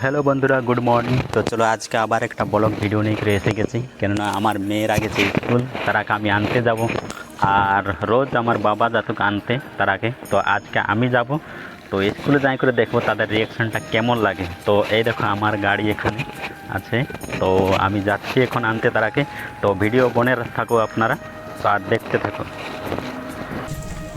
Hello বন্ধুরা, good morning. তো চলো আজকে আবার একটা ব্লগ ভিডিও নিয়ে করে এসে গেছি, কেননা আমার মেয়ের আগে যে স্কুল তার আগে আমি আনতে যাব। আর রোজ আমার বাবা যাতুক আনতে তার আগে, তো আজকে আমি যাব। তো স্কুলে যাই করে দেখবো তাদের রিয়াকশানটা কেমন লাগে। তো এই দেখো আমার গাড়ি এখানে আছে, তো আমি যাচ্ছি এখন আনতে তার আগে। তো ভিডিও বনে থাকো আপনারা, তো আর দেখতে থাকো।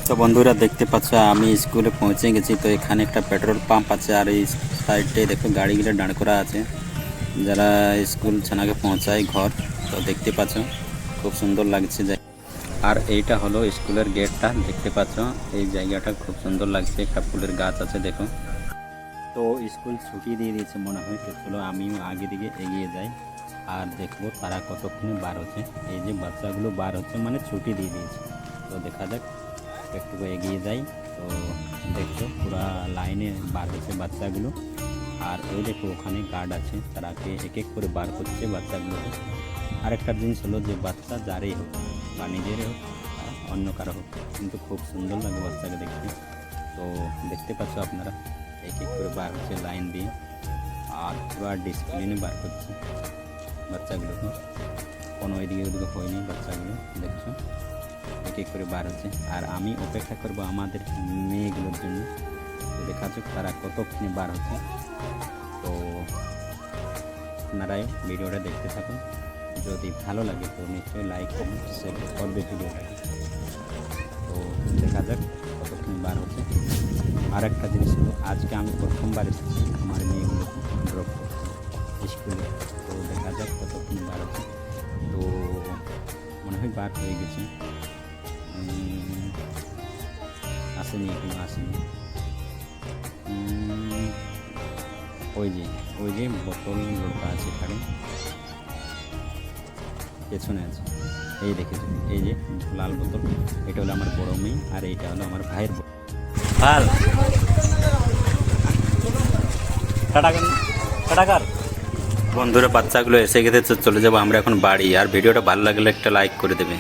তো বন্ধুরা দেখতে পাচ্ছ আমি স্কুলে পৌঁছে গেছি। তো এখানে একটা পেট্রোল পাম্প আছে, আর এই সাইডে দেখো গাড়িগুলো দাঁড় করা আছে, যারা স্কুল ছানাকে পৌঁছায় ঘর। তো দেখতে পাচ্ছ খুব সুন্দর লাগছে। আর এইটা হলো স্কুলের গেটটা, দেখতে পাচ্ছ এই জায়গাটা খুব সুন্দর লাগছে। একটা ফুলের গাছ আছে দেখো। তো স্কুল ছুটি দিয়ে দিয়েছে মনে হয়। তো চলো আমিও আগে দিকে এগিয়ে যাই আর দেখবো তারা কতক্ষণে বার হচ্ছে। এই যে বাচ্চাগুলো বার হচ্ছে মানে ছুটি দিয়ে দিয়েছে। তো দেখা যাক, একটু এগিয়ে যাই। তো দেখছো পুরা লাইনে বার হচ্ছে বাচ্চাগুলো। আর ওই দেখো ওখানে গার্ড আছে, তারাকে এক এক করে বার করছে বাচ্চাগুলোকে। আরেকটা জিনিস হলো যে বাচ্চা যারই হোক বা নিজেরই হোক অন্য কারো হোক, কিন্তু খুব সুন্দর লাগে বাচ্চাকে দেখতে। তো দেখতে পাচ্ছ আপনারা এক এক করে বার হচ্ছে লাইন দিয়ে, আর পুরো ডিসিপ্লিনে বার করছে বাচ্চাগুলোকে। কোনো এদিকে ওদিকে হয়নি বাচ্চাগুলো, দেখছো এক এক করে বার হচ্ছে। আর আমি অপেক্ষা করবো আমাদের মেয়েগুলোর জন্য। তো দেখা যাক তারা কতক্ষণে বার হচ্ছে। তো আপনারাই ভিডিওটা দেখতে থাকুন, যদি ভালো লাগে তো নিশ্চয়ই লাইক করুন, শেয়ার করবে ভিডিওটা। তো দেখা যাক কতক্ষণে বার হচ্ছে। আর একটা জিনিস হলো, আজকে আমি প্রথমবার এসেছি আমার মেয়েগুলোকে ড্রপ করছি স্কুলে। তো দেখা যাক কতক্ষণে বার হচ্ছে। তো মনে হয় বার হয়ে গেছে, আসেনি এখনো আসেনি। ওই যে বোতল লোটা আছে এখানে পেছনে আছে, এই দেখেছি এই যে লাল বোতল, এটা হলো আমার বড় মেয়ে আর এইটা হলো আমার ভাইয়ের বোতল। ভাল টাটাকার বন্ধুরা, বাচ্চাগুলো এসে গেছে, চলে যাবো আমরা এখন বাড়ি। আর ভিডিওটা ভালো লাগলে একটা লাইক করে দেবে।